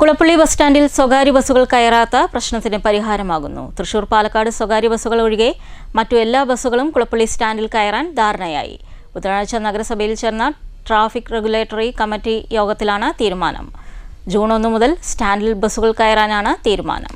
Kulappally bus സ്റ്റാൻഡിൽ സ്വകാര്യ ബസ്സുകൾ കയറാത്ത പ്രശ്നത്തിന് പരിഹാരമാകുന്നു. തൃശൂർ പാലക്കാട് സ്വകാര്യ ബസ്സുകൾ ഒഴികെ മറ്റു എല്ലാ ബസ്സുകളും കുളപ്പള്ളി സ്റ്റാൻഡിൽ കയറാൻ ധാരണയായി. ബുധനാഴ്ച നഗരസഭയിൽ ചേർന്ന ട്രാഫിക് റെഗുലേറ്ററി കമ്മിറ്റി യോഗത്തിലാണ് തീരുമാനം. ജൂൺ 1 മുതൽ സ്റ്റാൻഡിൽ ബസ്സുകൾ കയറാനാണ് തീരുമാനം.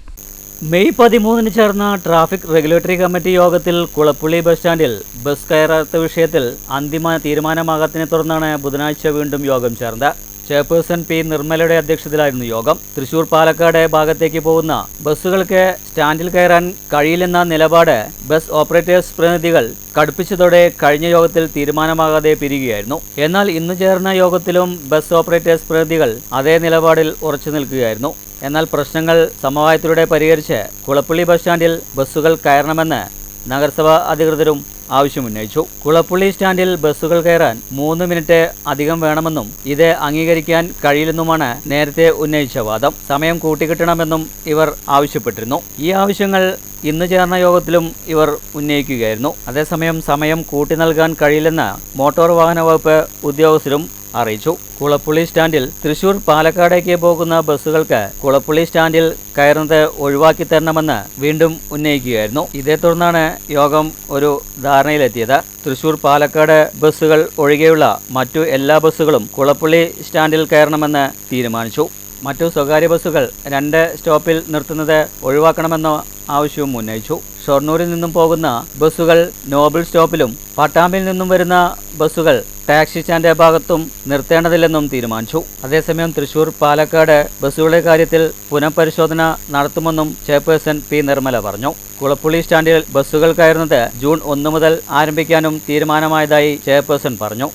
മെയ് 13 ചേർന്ന ട്രാഫിക് റെഗുലേറ്ററി കമ്മിറ്റി യോഗത്തിൽ കുളപ്പള്ളി ബസ് സ്റ്റാൻഡിൽ ബസ് കയറാത്ത വിഷയത്തിൽ അന്തിമ തീരുമാനമാകാത്തതിനെ തുടർന്നാണ് ബുധനാഴ്ച വീണ്ടും യോഗം ചേർന്നത്. ചെയർപേഴ്സൺ പി നിർമ്മലയുടെ അധ്യക്ഷതയിലായിരുന്നു യോഗം. തൃശൂർ പാലക്കാട് ഭാഗത്തേക്ക് പോകുന്ന ബസ്സുകൾക്ക് സ്റ്റാൻഡിൽ കയറാൻ കഴിയില്ലെന്ന നിലപാട് ബസ് ഓപ്പറേറ്റേഴ്സ് പ്രതിനിധികൾ കടുപ്പിച്ചതോടെ കഴിഞ്ഞ യോഗത്തിൽ തീരുമാനമാകാതെ പിരിയുകയായിരുന്നു. എന്നാൽ ഇന്ന് ചേർന്ന യോഗത്തിലും ബസ് ഓപ്പറേറ്റേഴ്സ് പ്രതിനിധികൾ അതേ നിലപാടിൽ ഉറച്ചു നിൽക്കുകയായിരുന്നു. എന്നാൽ പ്രശ്നങ്ങൾ സമവായത്തിലൂടെ പരിഹരിച്ച് കുളപ്പള്ളി ബസ് സ്റ്റാൻഡിൽ ബസ്സുകൾ കയറണമെന്ന് നഗരസഭാ അധികൃതരും ആവശ്യമുന്നയിച്ചു. കുളപ്പള്ളി സ്റ്റാൻഡിൽ ബസ്സുകൾ കയറാൻ 3 മിനിറ്റ് അധികം വേണമെന്നും ഇത് അംഗീകരിക്കാൻ കഴിയില്ലെന്നുമാണ് നേരത്തെ ഉന്നയിച്ച വാദം. സമയം കൂട്ടിക്കിട്ടണമെന്നും ഇവർ ആവശ്യപ്പെട്ടിരുന്നു. ഈ ആവശ്യങ്ങൾ ഇന്ന് ചേർന്ന യോഗത്തിലും ഇവർ ഉന്നയിക്കുകയായിരുന്നു. അതേസമയം സമയം കൂട്ടി നൽകാൻ കഴിയില്ലെന്ന് മോട്ടോർ വാഹന വകുപ്പ് ഉദ്യോഗസ്ഥരും അറിയിച്ചു. കുളപ്പള്ളി സ്റ്റാൻഡിൽ തൃശൂർ പാലക്കാടേക്ക് പോകുന്ന ബസ്സുകൾക്ക് കുളപ്പള്ളി സ്റ്റാൻഡിൽ കയറുന്നത് ഒഴിവാക്കി തരണമെന്ന് വീണ്ടും ഉന്നയിക്കുകയായിരുന്നു. ഇതേ തുടർന്നാണ് യോഗം ഒരു ധാരണയിലെത്തിയത്. തൃശൂർ പാലക്കാട് ബസ്സുകൾ ഒഴികെയുള്ള മറ്റു എല്ലാ ബസ്സുകളും കുളപ്പള്ളി സ്റ്റാൻഡിൽ കയറണമെന്ന് തീരുമാനിച്ചു. മറ്റു സ്വകാര്യ ബസ്സുകൾ 2 സ്റ്റോപ്പിൽ നിർത്തുന്നത് ഒഴിവാക്കണമെന്ന ആവശ്യവും ഉന്നയിച്ചു. ഷൊർണൂരിൽ നിന്നും പോകുന്ന ബസ്സുകൾ നോബിൾ സ്റ്റോപ്പിലും പട്ടാമ്പിൽ നിന്നും വരുന്ന ബസ്സുകൾ ടാക്സി സ്റ്റാൻഡ് ഭാഗത്തും നിർത്തേണ്ടതില്ലെന്നും തീരുമാനിച്ചു. അതേസമയം തൃശൂർ പാലക്കാട് ബസ്സുകളുടെ കാര്യത്തിൽ പുനഃപരിശോധന നടത്തുമെന്നും ചെയർപേഴ്സൺ പി നിർമ്മല പറഞ്ഞു. കുളപ്പള്ളി സ്റ്റാൻഡിൽ ബസ്സുകൾ കയറുന്നത് ജൂൺ 1 മുതൽ ആരംഭിക്കാനും തീരുമാനമായതായി ചെയർപേഴ്സൺ പറഞ്ഞു.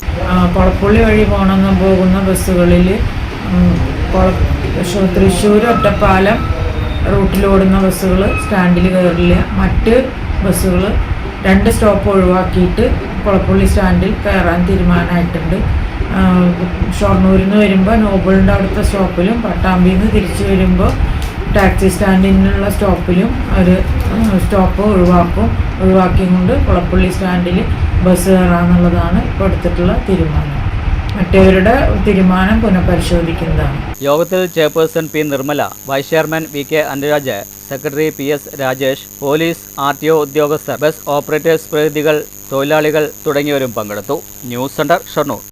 കുളപ്പള്ളി വഴി പോകുന്ന ബസ്സുകളിൽ തൃശ്ശൂർ ഒറ്റപ്പാലം റൂട്ടിലോടുന്ന ബസ്സുകൾ സ്റ്റാൻഡിൽ കയറില്ല. മറ്റ് ബസ്സുകൾ 2 സ്റ്റോപ്പ് ഒഴിവാക്കിയിട്ട് കുളപ്പള്ളി സ്റ്റാൻഡിൽ കയറാൻ തീരുമാനമായിട്ടുണ്ട്. ഷൊർണൂരിൽ നിന്ന് വരുമ്പോൾ നോബിളിൻ്റെ അവിടുത്തെ സ്റ്റോപ്പിലും പട്ടാമ്പിയിൽ നിന്ന് തിരിച്ചു വരുമ്പോൾ ടാക്സി സ്റ്റാൻഡിനുള്ള സ്റ്റോപ്പിലും ഒരു സ്റ്റോപ്പ് ഒഴിവാക്കിക്കൊണ്ട് കുളപ്പള്ളി സ്റ്റാൻഡിൽ ബസ് കയറാമെന്നുള്ളതാണ് ഇപ്പോൾ എടുത്തിട്ടുള്ള തീരുമാനം. മറ്റവരുടെ തീരുമാനം പുനഃപരിശോധിക്കുന്നതാണ്. യോഗത്തിൽ chairperson P Nirmala, vice chairman VK Anuraj, secretary PS Rajesh, police, RTO ഉദ്യോഗസ്ഥർ, ബസ് ഓപ്പറേറ്റേഴ്സ് പ്രതിനിധികൾ, തൊഴിലാളികൾ തുടങ്ങിയവരും പങ്കെടുത്തു. News centre, Shoranur.